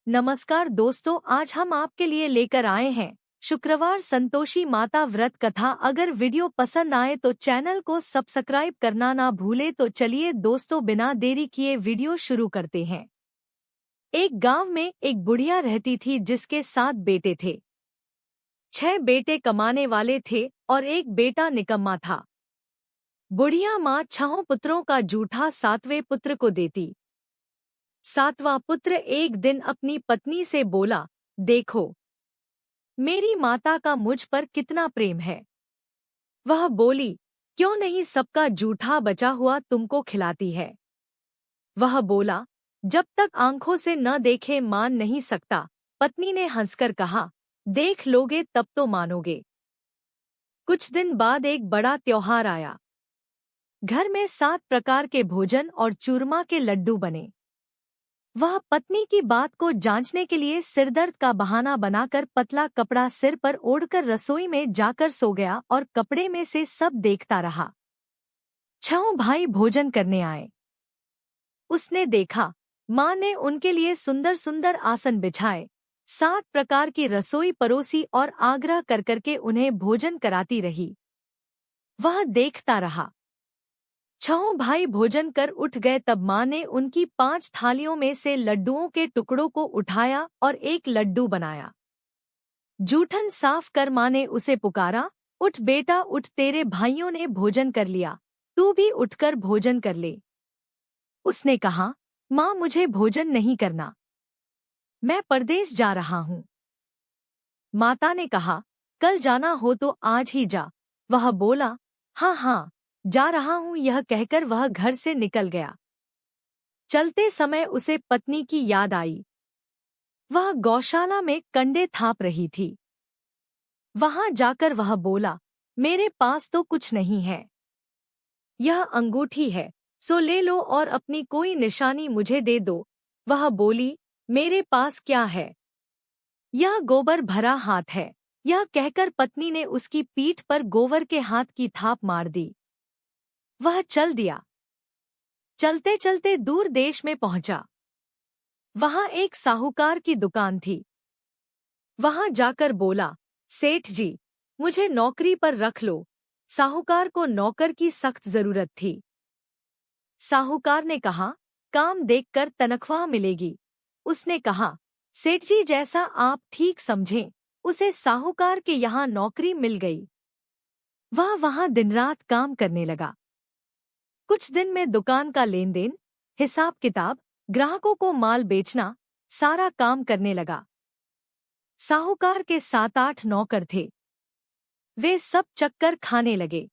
नमस्कार दोस्तों, आज हम आपके लिए लेकर आए हैं शुक्रवार संतोषी माता व्रत कथा। अगर वीडियो पसंद आए तो चैनल को सब्सक्राइब करना ना भूले। तो चलिए दोस्तों, बिना देरी किए वीडियो शुरू करते हैं। एक गांव में एक बुढ़िया रहती थी जिसके 7 बेटे थे। 6 बेटे कमाने वाले थे और एक बेटा निकम्मा था। बुढ़िया माँ 6 पुत्रों का जूठा 7वें पुत्र को देती। 7वां पुत्र एक दिन अपनी पत्नी से बोला, देखो मेरी माता का मुझ पर कितना प्रेम है। वह बोली, क्यों नहीं सबका जूठा बचा हुआ तुमको खिलाती है। वह बोला, जब तक आंखों से न देखे मान नहीं सकता। पत्नी ने हंसकर कहा, देख लोगे तब तो मानोगे। कुछ दिन बाद एक बड़ा त्योहार आया। घर में 7 प्रकार के भोजन और चूरमा के लड्डू बने। वह पत्नी की बात को जांचने के लिए सिरदर्द का बहाना बनाकर पतला कपड़ा सिर पर ओढ़कर रसोई में जाकर सो गया और कपड़े में से सब देखता रहा। 6 भाई भोजन करने आए। उसने देखा, माँ ने उनके लिए सुंदर सुंदर आसन बिछाए, 7 प्रकार की रसोई परोसी और आग्रह कर करके उन्हें भोजन कराती रही। वह देखता रहा। 6 भाई भोजन कर उठ गए। तब माँ ने उनकी 5 थालियों में से लड्डुओं के टुकड़ों को उठाया और एक लड्डू बनाया। जूठन साफ कर माँ ने उसे पुकारा, उठ बेटा उठ, तेरे भाइयों ने भोजन कर लिया, तू भी उठकर भोजन कर ले। उसने कहा, माँ मुझे भोजन नहीं करना, मैं परदेश जा रहा हूँ। माता ने कहा, कल जाना हो तो आज ही जा। वह बोला, हाँ हाँ जा रहा हूँ। यह कहकर वह घर से निकल गया। चलते समय उसे पत्नी की याद आई। वह गौशाला में कंडे थाप रही थी। वहां जाकर वह बोला, मेरे पास तो कुछ नहीं है। यह अंगूठी है, सो ले लो और अपनी कोई निशानी मुझे दे दो। वह बोली, मेरे पास क्या है, यह गोबर भरा हाथ है। यह कहकर पत्नी ने उसकी पीठ पर गोबर के हाथ की थाप मार दी। वह चल दिया। चलते चलते दूर देश में पहुंचा। वहां एक साहूकार की दुकान थी। वहां जाकर बोला, सेठ जी मुझे नौकरी पर रख लो। साहूकार को नौकर की सख्त जरूरत थी। साहूकार ने कहा, काम देखकर तनख्वाह मिलेगी। उसने कहा, सेठ जी जैसा आप ठीक समझें। उसे साहूकार के यहाँ नौकरी मिल गई। वह वहां दिन रात काम करने लगा। कुछ दिन में दुकान का लेन देन, हिसाब किताब, ग्राहकों को माल बेचना, सारा काम करने लगा। साहूकार के 7-8 नौकर थे। वे सब चक्कर खाने लगे।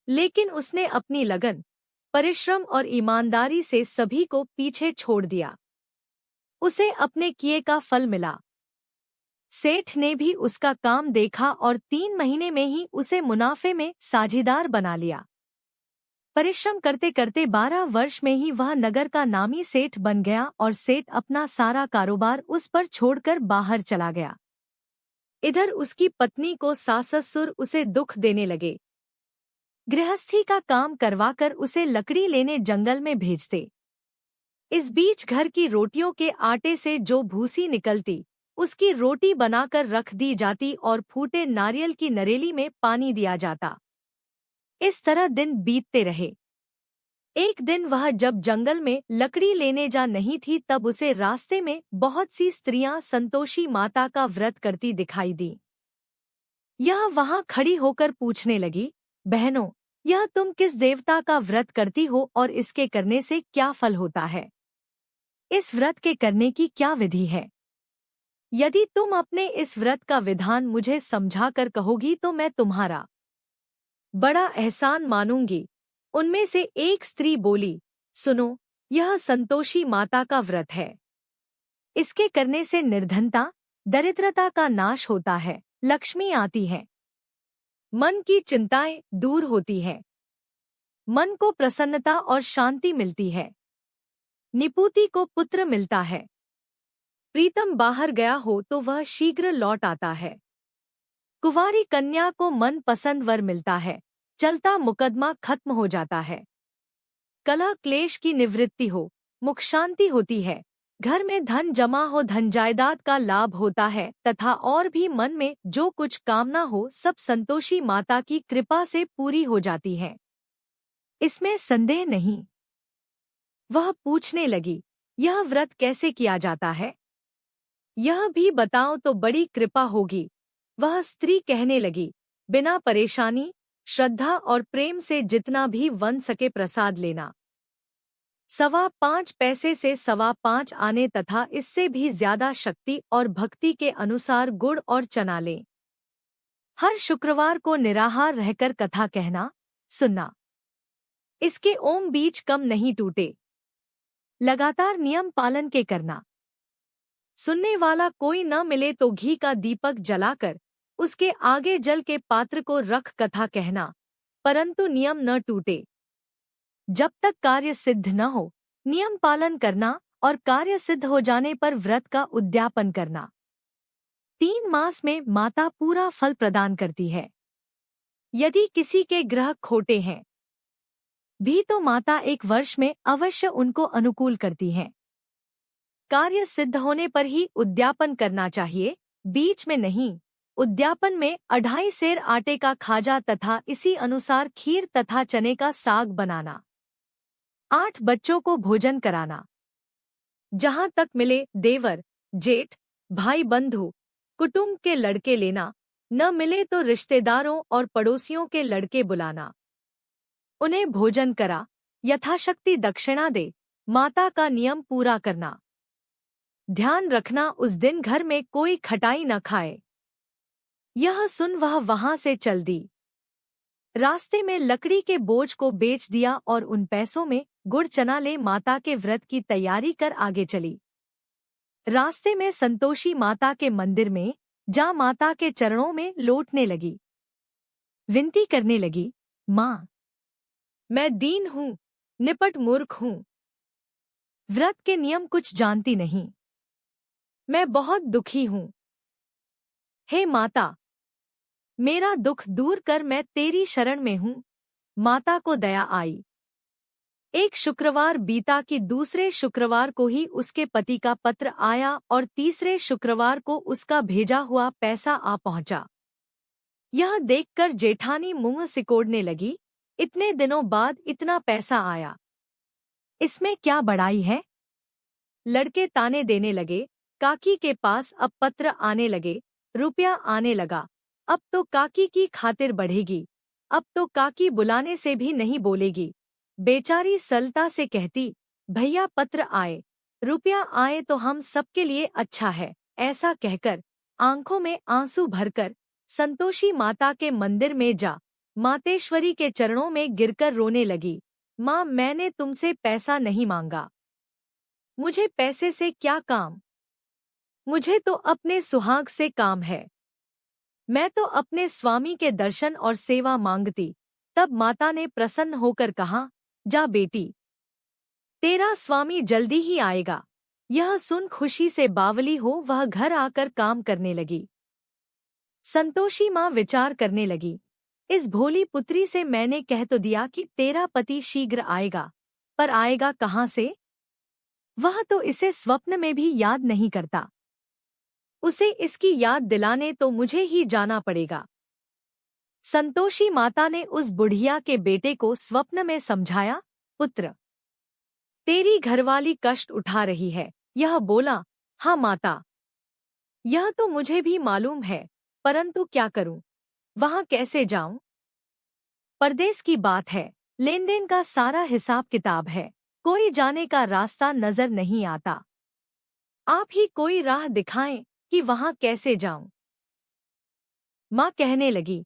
लेकिन उसने अपनी लगन, परिश्रम और ईमानदारी से सभी को पीछे छोड़ दिया। उसे अपने किए का फल मिला। सेठ ने भी उसका काम देखा और 3 महीने में ही उसे मुनाफे में साझीदार बना लिया। परिश्रम करते करते 12 वर्ष में ही वह नगर का नामी सेठ बन गया और सेठ अपना सारा कारोबार उस पर छोड़कर बाहर चला गया। इधर उसकी पत्नी को सास-ससुर उसे दुख देने लगे। गृहस्थी का काम करवाकर उसे लकड़ी लेने जंगल में भेजते। इस बीच घर की रोटियों के आटे से जो भूसी निकलती, उसकी रोटी बनाकर रख दी जाती और फूटे नारियल की नरेली में पानी दिया जाता। इस तरह दिन बीतते रहे। एक दिन वह जब जंगल में लकड़ी लेने जा नहीं थी, तब उसे रास्ते में बहुत सी स्त्रियां संतोषी माता का व्रत करती दिखाई दी। यह वहां खड़ी होकर पूछने लगी, बहनों, यह तुम किस देवता का व्रत करती हो और इसके करने से क्या फल होता है? इस व्रत के करने की क्या विधि है? यदि तुम अपने इस व्रत का विधान मुझे समझा कर कहोगी तो मैं तुम्हारा बड़ा एहसान मानूंगी। उनमें से एक स्त्री बोली, सुनो, यह संतोषी माता का व्रत है। इसके करने से निर्धनता, दरिद्रता का नाश होता है, लक्ष्मी आती है, मन की चिंताएं दूर होती है, मन को प्रसन्नता और शांति मिलती है, निपुति को पुत्र मिलता है, प्रीतम बाहर गया हो तो वह शीघ्र लौट आता है, कुंवारी कन्या को मन पसंद वर मिलता है, चलता मुकदमा खत्म हो जाता है, कलह क्लेश की निवृत्ति हो, मुख शांति होती है, घर में धन जमा हो, धन जायदाद का लाभ होता है तथा और भी मन में जो कुछ कामना हो सब संतोषी माता की कृपा से पूरी हो जाती है, इसमें संदेह नहीं। वह पूछने लगी, यह व्रत कैसे किया जाता है? यह भी बताओ तो बड़ी कृपा होगी। वह स्त्री कहने लगी, बिना परेशानी, श्रद्धा और प्रेम से जितना भी बन सके प्रसाद लेना। 5.25 पैसे से 5.25 आने तथा इससे भी ज्यादा शक्ति और भक्ति के अनुसार गुड़ और चना लें। हर शुक्रवार को निराहार रहकर कथा कहना, सुनना। इसके ओम बीच कम नहीं टूटे। लगातार नियम पालन के करना। सुनने वाला कोई न मिले तो घी का दीपक जलाकर उसके आगे जल के पात्र को रख कथा कहना, परंतु नियम न टूटे। जब तक कार्य सिद्ध न हो नियम पालन करना और कार्य सिद्ध हो जाने पर व्रत का उद्यापन करना। 3 मास में माता पूरा फल प्रदान करती है। यदि किसी के ग्रह खोटे हैं भी तो माता 1 वर्ष में अवश्य उनको अनुकूल करती है। कार्य सिद्ध होने पर ही उद्यापन करना चाहिए, बीच में नहीं। उद्यापन में 2.5 सेर आटे का खाजा तथा इसी अनुसार खीर तथा चने का साग बनाना। 8 बच्चों को भोजन कराना। जहां तक मिले देवर, जेठ, भाई बंधु, कुटुंब के लड़के लेना, न मिले तो रिश्तेदारों और पड़ोसियों के लड़के बुलाना। उन्हें भोजन करा, यथाशक्ति दक्षिणा दे, माता का नियम पूरा करना। ध्यान रखना उस दिन घर में कोई खटाई न खाए। यह सुन वह वहां से चल दी। रास्ते में लकड़ी के बोझ को बेच दिया और उन पैसों में गुड़ चना ले माता के व्रत की तैयारी कर आगे चली। रास्ते में संतोषी माता के मंदिर में जा माता के चरणों में लौटने लगी। विनती करने लगी, माँ, मैं दीन हूँ, निपट मूर्ख हूँ। व्रत के नियम कुछ जानती नहीं। मैं बहुत दुखी हूँ। हे माता, मेरा दुख दूर कर, मैं तेरी शरण में हूँ। माता को दया आई। एक शुक्रवार बीता कि दूसरे शुक्रवार को ही उसके पति का पत्र आया और तीसरे शुक्रवार को उसका भेजा हुआ पैसा आ पहुंचा। यह देखकर जेठानी मुंह सिकोड़ने लगी, इतने दिनों बाद इतना पैसा आया, इसमें क्या बड़ाई है? लड़के ताने देने लगे, काकी के पास अब पत्र आने लगे, रुपया आने लगा, अब तो काकी की खातिर बढ़ेगी, अब तो काकी बुलाने से भी नहीं बोलेगी। बेचारी सलता से कहती, भैया पत्र आए, रुपया आए तो हम सबके लिए अच्छा है। ऐसा कहकर आंखों में आंसू भरकर संतोषी माता के मंदिर में जा मातेश्वरी के चरणों में गिरकर रोने लगी। माँ, मैंने तुमसे पैसा नहीं मांगा, मुझे पैसे से क्या काम, मुझे तो अपने सुहाग से काम है। मैं तो अपने स्वामी के दर्शन और सेवा मांगती। तब माता ने प्रसन्न होकर कहा, जा बेटी, तेरा स्वामी जल्दी ही आएगा। यह सुन खुशी से बावली हो वह घर आकर काम करने लगी। संतोषी माँ विचार करने लगी, इस भोली पुत्री से मैंने कह तो दिया कि तेरा पति शीघ्र आएगा, पर आएगा कहाँ से? वह तो इसे स्वप्न में भी याद नहीं करता। उसे इसकी याद दिलाने तो मुझे ही जाना पड़ेगा। संतोषी माता ने उस बुढ़िया के बेटे को स्वप्न में समझाया, पुत्र, तेरी घरवाली कष्ट उठा रही है। यह बोला, हाँ माता, यह तो मुझे भी मालूम है, परंतु क्या करूं, वहां कैसे जाऊं? परदेश की बात है, लेन देन का सारा हिसाब किताब है, कोई जाने का रास्ता नजर नहीं आता। आप ही कोई राह दिखाएं कि वहां कैसे जाऊं? माँ कहने लगी,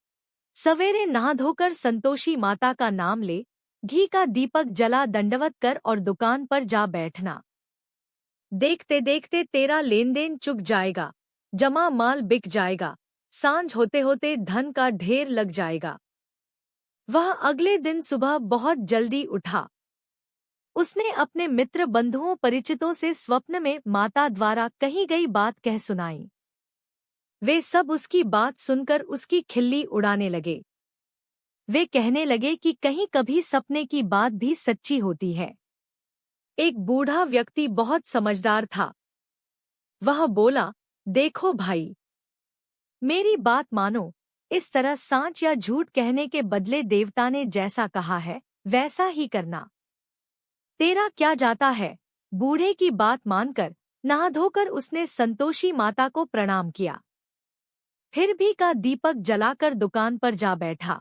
सवेरे नहा धोकर संतोषी माता का नाम ले, घी का दीपक जला दंडवत कर और दुकान पर जा बैठना। देखते देखते तेरा लेन देन चुक जाएगा, जमा माल बिक जाएगा, सांझ होते होते धन का ढेर लग जाएगा। वह अगले दिन सुबह बहुत जल्दी उठा। उसने अपने मित्र बंधुओं परिचितों से स्वप्न में माता द्वारा कही गई बात कह सुनाई। वे सब उसकी बात सुनकर उसकी खिल्ली उड़ाने लगे। वे कहने लगे कि कहीं कभी सपने की बात भी सच्ची होती है। एक बूढ़ा व्यक्ति बहुत समझदार था। वह बोला, देखो भाई, मेरी बात मानो। इस तरह सांच या झूठ कहने के बदले देवता ने जैसा कहा है वैसा ही करना। तेरा क्या जाता है। बूढ़े की बात मानकर नहा धोकर उसने संतोषी माता को प्रणाम किया। फिर भी का दीपक जलाकर दुकान पर जा बैठा।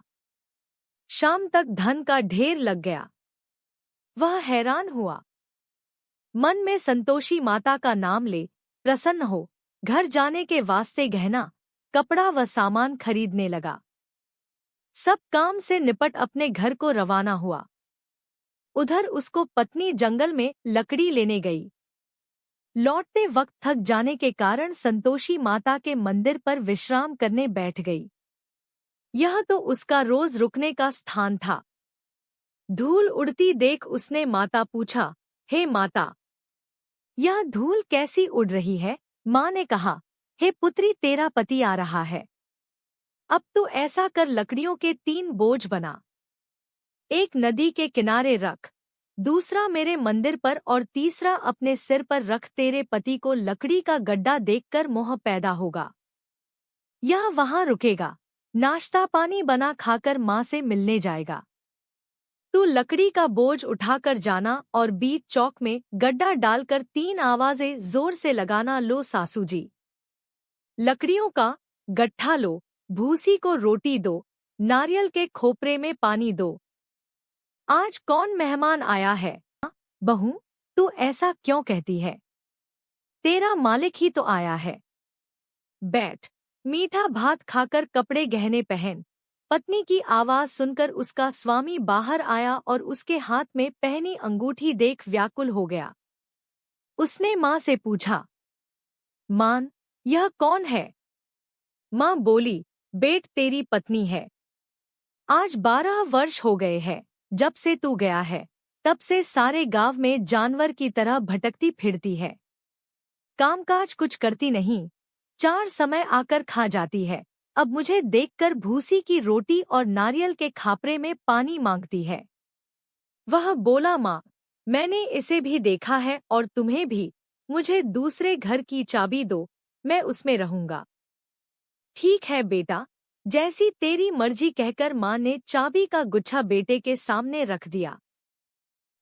शाम तक धन का ढेर लग गया। वह हैरान हुआ। मन में संतोषी माता का नाम ले प्रसन्न हो घर जाने के वास्ते गहना, कपड़ा व सामान खरीदने लगा। सब काम से निपट अपने घर को रवाना हुआ। उधर उसको पत्नी जंगल में लकड़ी लेने गई। लौटते वक्त थक जाने के कारण संतोषी माता के मंदिर पर विश्राम करने बैठ गई। यह तो उसका रोज रुकने का स्थान था। धूल उड़ती देख उसने माता पूछा, हे माता, यह धूल कैसी उड़ रही है। माँ ने कहा, हे पुत्री, तेरा पति आ रहा है। अब तू ऐसा कर, लकड़ियों के 3 बोझ बना। एक नदी के किनारे रख, दूसरा मेरे मंदिर पर और तीसरा अपने सिर पर रख। तेरे पति को लकड़ी का गड्ढा देखकर मोह पैदा होगा। यह वहां रुकेगा, नाश्ता पानी बना खाकर माँ से मिलने जाएगा। तू लकड़ी का बोझ उठाकर जाना और बीच चौक में गड्ढा डालकर 3 आवाजें जोर से लगाना, लो सासू जी, लकड़ियों का गट्ठा लो, भूसी को रोटी दो, नारियल के खोपरे में पानी दो। आज कौन मेहमान आया है। बहू, तू ऐसा क्यों कहती है। तेरा मालिक ही तो आया है। बैठ, मीठा भात खाकर कपड़े गहने पहन। पत्नी की आवाज सुनकर उसका स्वामी बाहर आया और उसके हाथ में पहनी अंगूठी देख व्याकुल हो गया। उसने माँ से पूछा, मान, यह कौन है। माँ बोली, बेट, तेरी पत्नी है। आज 12 वर्ष हो गए हैं जब से तू गया है। तब से सारे गांव में जानवर की तरह भटकती फिरती है। कामकाज कुछ करती नहीं, 4 समय आकर खा जाती है। अब मुझे देखकर भूसी की रोटी और नारियल के खापरे में पानी मांगती है। वह बोला, माँ, मैंने इसे भी देखा है और तुम्हें भी। मुझे दूसरे घर की चाबी दो, मैं उसमें रहूंगा। ठीक है बेटा, जैसी तेरी मर्जी, कहकर माँ ने चाबी का गुच्छा बेटे के सामने रख दिया।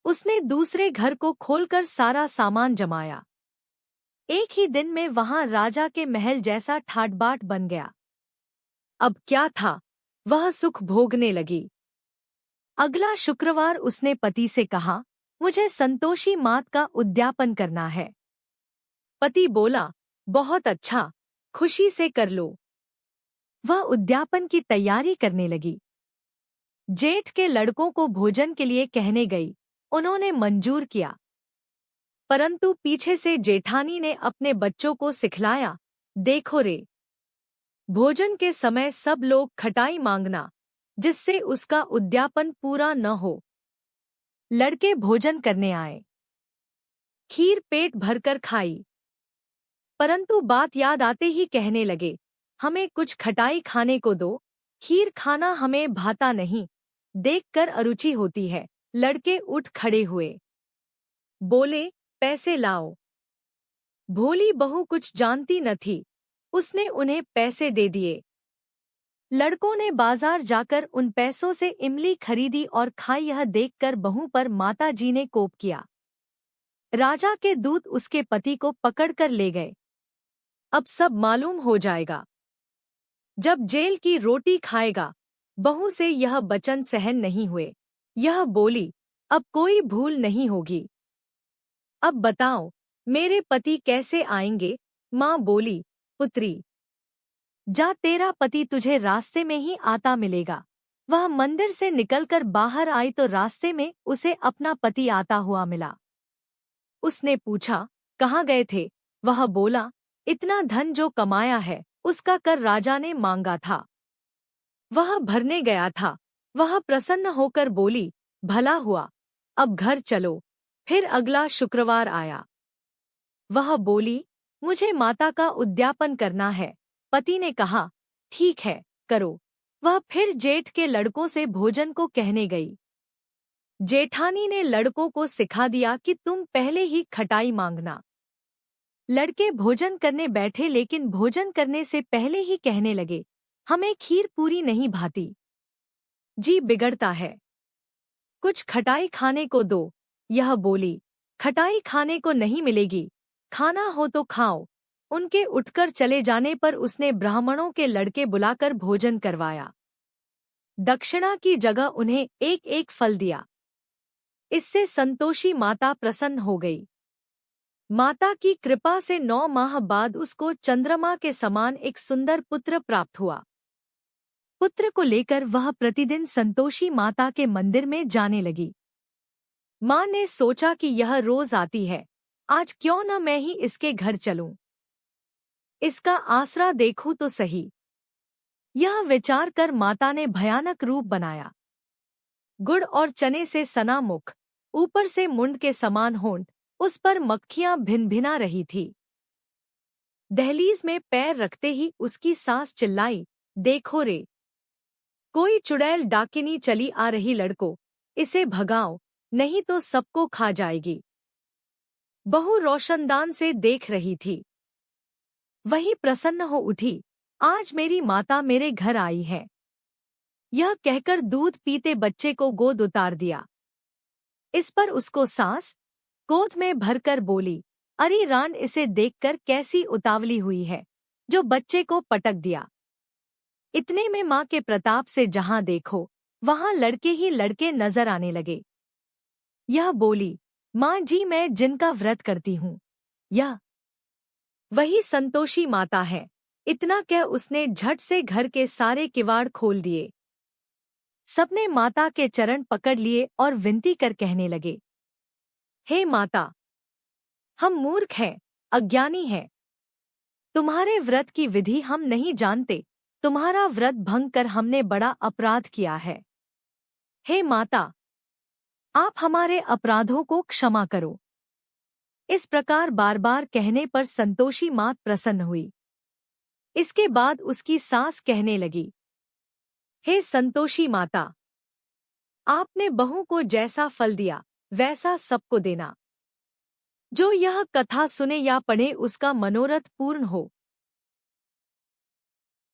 उसने दूसरे घर को खोलकर सारा सामान जमाया। एक ही दिन में वहां राजा के महल जैसा ठाट-बाट बन गया। अब क्या था, वह सुख भोगने लगी। अगला शुक्रवार उसने पति से कहा, मुझे संतोषी मात का उद्यापन करना है। पति बोला, बहुत अच्छा, खुशी से कर लो। वह उद्यापन की तैयारी करने लगी। जेठ के लड़कों को भोजन के लिए कहने गई। उन्होंने मंजूर किया, परंतु पीछे से जेठानी ने अपने बच्चों को सिखलाया, देखो रे, भोजन के समय सब लोग खटाई मांगना, जिससे उसका उद्यापन पूरा न हो। लड़के भोजन करने आए। खीर पेट भरकर खाई, परंतु बात याद आते ही कहने लगे, हमें कुछ खटाई खाने को दो, खीर खाना हमें भाता नहीं, देखकर अरुचि होती है। लड़के उठ खड़े हुए, बोले, पैसे लाओ। भोली बहू कुछ जानती न थी, उसने उन्हें पैसे दे दिए। लड़कों ने बाजार जाकर उन पैसों से इमली खरीदी और खाई। यह देखकर बहू पर माता जी ने कोप किया। राजा के दूत उसके पति को पकड़कर ले गए। अब सब मालूम हो जाएगा। जब जेल की रोटी खाएगा। बहू से यह वचन सहन नहीं हुए। यह बोली, अब कोई भूल नहीं होगी। अब बताओ, मेरे पति कैसे आएंगे। माँ बोली, पुत्री, जा, तेरा पति तुझे रास्ते में ही आता मिलेगा। वह मंदिर से निकलकर बाहर आई तो रास्ते में उसे अपना पति आता हुआ मिला। उसने पूछा, कहाँ गए थे। वह बोला, इतना धन जो कमाया है उसका कर राजा ने मांगा था, वह भरने गया था। वह प्रसन्न होकर बोली, भला हुआ, अब घर चलो। फिर अगला शुक्रवार आया। वह बोली, मुझे माता का उद्यापन करना है। पति ने कहा, ठीक है, करो। वह फिर जेठ के लड़कों से भोजन को कहने गई। जेठानी ने लड़कों को सिखा दिया कि तुम पहले ही खटाई मांगना। लड़के भोजन करने बैठे लेकिन भोजन करने से पहले ही कहने लगे, हमें खीर पूरी नहीं भाती, जी बिगड़ता है, कुछ खटाई खाने को दो। यह बोली, खटाई खाने को नहीं मिलेगी, खाना हो तो खाओ। उनके उठकर चले जाने पर उसने ब्राह्मणों के लड़के बुलाकर भोजन करवाया। दक्षिणा की जगह उन्हें एक एक फल दिया। इससे संतोषी माता प्रसन्न हो गई। माता की कृपा से 9 माह बाद उसको चंद्रमा के समान एक सुंदर पुत्र प्राप्त हुआ। पुत्र को लेकर वह प्रतिदिन संतोषी माता के मंदिर में जाने लगी। माँ ने सोचा कि यह रोज आती है, आज क्यों न मैं ही इसके घर चलूं, इसका आसरा देखूं तो सही। यह विचार कर माता ने भयानक रूप बनाया। गुड़ और चने से सना मुख, ऊपर से मुंड के समान होंठ, उस पर मक्खियां भिनभिना रही थी। दहलीज में पैर रखते ही उसकी सास चिल्लाई, देखो रे, कोई चुड़ैल डाकिनी चली आ रही, लड़को इसे भगाओ, नहीं तो सबको खा जाएगी। बहू रोशनदान से देख रही थी। वही प्रसन्न हो उठी, आज मेरी माता मेरे घर आई है। यह कहकर दूध पीते बच्चे को गोद उतार दिया। इस पर उसको सास गोद में भरकर बोली, अरे रान, इसे देखकर कैसी उतावली हुई है, जो बच्चे को पटक दिया। इतने में माँ के प्रताप से जहां देखो वहां लड़के ही लड़के नजर आने लगे। यह बोली, माँ जी, मैं जिनका व्रत करती हूँ, यह वही संतोषी माता है। इतना कह उसने झट से घर के सारे किवाड़ खोल दिए। सबने माता के चरण पकड़ लिए और विनती कर कहने लगे, हे माता, हम मूर्ख हैं, अज्ञानी हैं। तुम्हारे व्रत की विधि हम नहीं जानते। तुम्हारा व्रत भंग कर हमने बड़ा अपराध किया है। हे माता, आप हमारे अपराधों को क्षमा करो। इस प्रकार बार बार कहने पर संतोषी मात प्रसन्न हुई। इसके बाद उसकी सास कहने लगी, हे संतोषी माता, आपने बहू को जैसा फल दिया वैसा सबको देना। जो यह कथा सुने या पढ़े उसका मनोरथ पूर्ण हो,